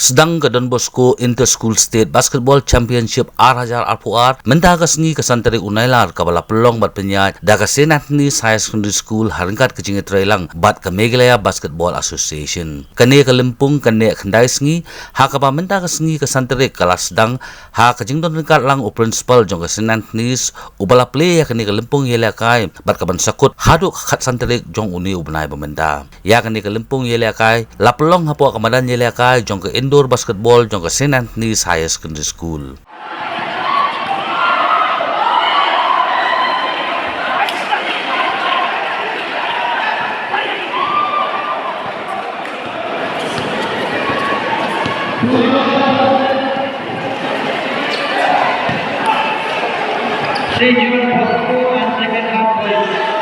sedang ke Don Bosco Inter-School State Basketball Championship R1000 mentah ke sengi kesantari unailar kabala pelong bat penyat da ke St. Anthony's High Secondary School haringkat ke jingi trailang bat ke Meghalaya Basketball Association kene ke lempung kene kendai sengi ha kapa mentah ke sengi kesantari kelas sedang ha ke jing don ringkat lang u principal jong ke St. Anthony's ubala play ya kene ke lempung yele kai bat ke ban sakut haduk khat santari jong uni ubnai pementah ya kene ke lempung yele kai la pelong hapo kamadan yele kai jong ke indoor basketball jong ke St. Anthony's High Secondary School. Senior Bosco and second half plays.